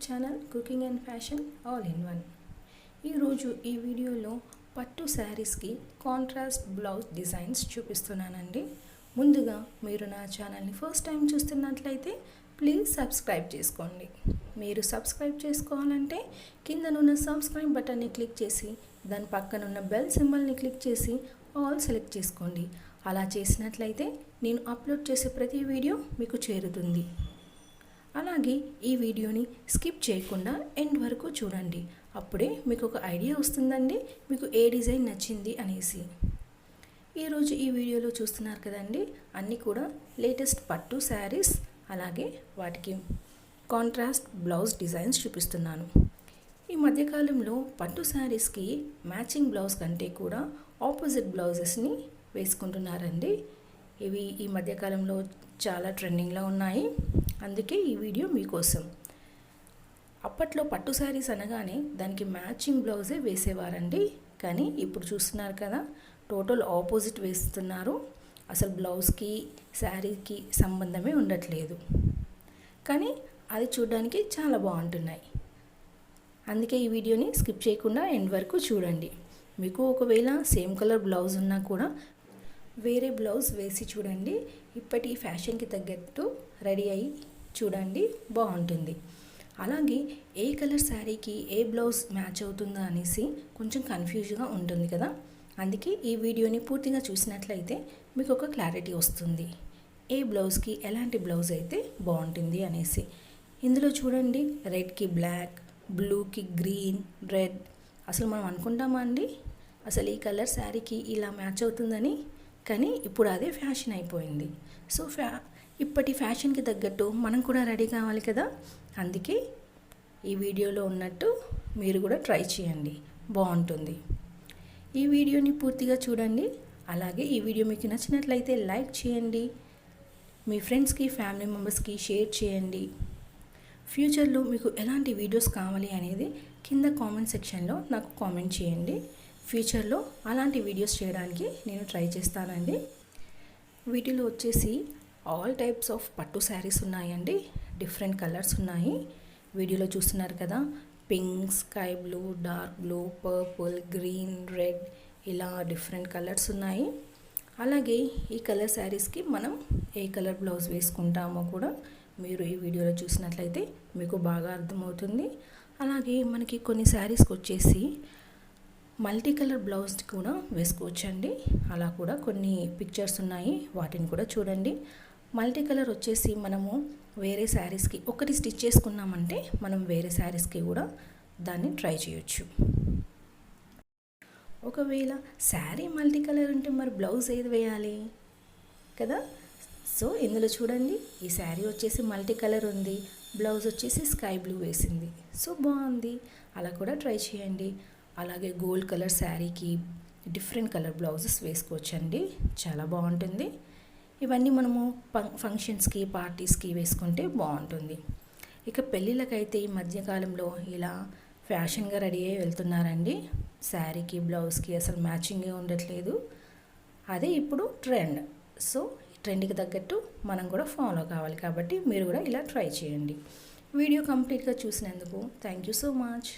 Channel cooking and fashion all in one. ఈరోజు ఈ వీడియోలో పట్టు శారీస్కి కాంట్రాస్ట్ బ్లౌజ్ డిజైన్స్ చూపిస్తున్నానండి. ముందుగా మీరు నా ఛానల్ని ఫస్ట్ టైం చూస్తున్నట్లయితే ప్లీజ్ సబ్స్క్రైబ్ చేసుకోండి. మీరు సబ్స్క్రైబ్ చేసుకోవాలంటే కిందనున్న సబ్స్క్రైబ్ బటన్ని క్లిక్ చేసి దాని పక్కనున్న బెల్ సింబల్ని క్లిక్ చేసి ఆల్ సెలెక్ట్ చేసుకోండి. అలా చేసినట్లయితే నేను అప్లోడ్ చేసే ప్రతి వీడియో మీకు చేరుతుంది. అలాగే ఈ వీడియోని స్కిప్ చేయకుండా ఎండ్ వరకు చూడండి. అప్పుడే మీకు ఒక ఐడియా వస్తుందండి మీకు ఏ డిజైన్ నచ్చింది అనేసి. ఈరోజు ఈ వీడియోలో చూస్తున్నారు కదండి, అన్నీ కూడా లేటెస్ట్ పట్టు శారీస్, అలాగే వాటికి కాంట్రాస్ట్ బ్లౌజ్ డిజైన్స్ చూపిస్తున్నాను. ఈ మధ్యకాలంలో పట్టు శారీస్కి మ్యాచింగ్ బ్లౌజ్ కంటే కూడా ఆపోజిట్ బ్లౌజెస్ని వేసుకుంటున్నారండి. ఇవి ఈ మధ్యకాలంలో చాలా ట్రెండింగ్లో ఉన్నాయి. అందుకే ఈ వీడియో మీకోసం. అప్పట్లో పట్టు శారీస్ అనగానే దానికి మ్యాచింగ్ బ్లౌజే వేసేవారండి. కానీ ఇప్పుడు చూస్తున్నారు కదా, టోటల్ ఆపోజిట్ వేస్తున్నారు. అసలు బ్లౌజ్కి శారీకి సంబంధమే ఉండట్లేదు. కానీ అది చూడడానికి చాలా బాగుంటున్నాయి. అందుకే ఈ వీడియోని స్కిప్ చేయకుండా ఎండ్ వరకు చూడండి. మీకు ఒకవేళ సేమ్ కలర్ బ్లౌజ్ ఉన్నా కూడా వేరే బ్లౌజ్ వేసి చూడండి. ఇప్పటి ఫ్యాషన్కి తగ్గట్టు రెడీ అయ్యి చూడండి, బాగుంటుంది. అలాగే ఏ కలర్ శారీకి ఏ బ్లౌజ్ మ్యాచ్ అవుతుందా అనేసి కొంచెం కన్ఫ్యూజ్గా ఉంటుంది కదా. అందుకే ఈ వీడియోని పూర్తిగా చూసినట్లయితే మీకు ఒక క్లారిటీ వస్తుంది, ఏ బ్లౌజ్కి ఎలాంటి బ్లౌజ్ అయితే బాగుంటుంది అనేసి. ఇందులో చూడండి, రెడ్కి బ్లాక్, బ్లూకి గ్రీన్, రెడ్. అసలు మనం అనుకుంటామా అండి అసలు ఈ కలర్ శారీకి ఇలా మ్యాచ్ అవుతుందని? కానీ ఇప్పుడు అదే ఫ్యాషన్ అయిపోయింది. సో ఇప్పటి ఫ్యాషన్కి తగ్గట్టు మనం కూడా రెడీ కావాలి కదా. అందుకే ఈ వీడియోలో ఉన్నట్టు మీరు కూడా ట్రై చేయండి, బాగుంటుంది. ఈ వీడియోని పూర్తిగా చూడండి. అలాగే ఈ వీడియో మీకు నచ్చినట్లయితే లైక్ చేయండి, మీ ఫ్రెండ్స్కి ఫ్యామిలీ మెంబర్స్కి షేర్ చేయండి. ఫ్యూచర్లో మీకు ఎలాంటి వీడియోస్ కావాలి అనేది కింద కామెంట్ సెక్షన్లో నాకు కామెంట్ చేయండి. ఫ్యూచర్లో అలాంటి వీడియోస్ చేయడానికి నేను ట్రై చేస్తానండి. వీటిలో వచ్చేసి ఆల్ టైప్స్ ఆఫ్ పట్టు శారీస్ ఉన్నాయండి. డిఫరెంట్ కలర్స్ ఉన్నాయి. వీడియోలో చూస్తున్నారు కదా, pink, sky blue, dark blue, purple, green, red, ఇలా డిఫరెంట్ కలర్స్ ఉన్నాయి. అలాగే ఈ కలర్ శారీస్కి మనం ఏ కలర్ బ్లౌజ్ వేసుకుంటామో కూడా మీరు ఈ వీడియోలో చూసినట్లయితే మీకు బాగా అర్థమవుతుంది. అలాగే మనకి కొన్ని శారీస్కి వచ్చేసి మల్టీ కలర్ బ్లౌజ్ కూడా వేసుకోవచ్చండి. అలా కూడా కొన్ని పిక్చర్స్ ఉన్నాయి, వాటిని కూడా చూడండి. మల్టీ కలర్ వచ్చేసి మనము వేరే శారీస్కి ఒకటి స్టిచ్ చేసుకున్నామంటే మనం వేరే శారీస్కి కూడా దాన్ని ట్రై చేయొచ్చు. ఒకవేళ శారీ మల్టీ కలర్ ఉంటే మరి బ్లౌజ్ ఏది వేయాలి కదా. సో ఇందులో చూడండి, ఈ శారీ వచ్చేసి మల్టీ కలర్ ఉంది, బ్లౌజ్ వచ్చేసి స్కై బ్లూ వేసింది. సో బాగుంది, అలా కూడా ట్రై చేయండి. అలాగే గోల్డ్ కలర్ శారీకి డిఫరెంట్ కలర్ బ్లౌజెస్ వేసుకోవచ్చండి, చాలా బాగుంటుంది. ఇవన్నీ మనము ఫంక్షన్స్కి, పార్టీస్కి వేసుకుంటే బాగుంటుంది. ఇక పెళ్ళిళ్ళకైతే ఈ మధ్యకాలంలో ఇలా ఫ్యాషన్గా రెడీ అయ్యి వెళ్తున్నారండి. శారీకి బ్లౌజ్కి అసలు మ్యాచింగే ఉండట్లేదు. అదే ఇప్పుడు ట్రెండ్. సో ట్రెండ్కి తగ్గట్టు మనం కూడా ఫాలో కావాలి. కాబట్టి మీరు కూడా ఇలా ట్రై చేయండి. వీడియో కంప్లీట్గా చూసినందుకు థ్యాంక్ యూ సో మచ్.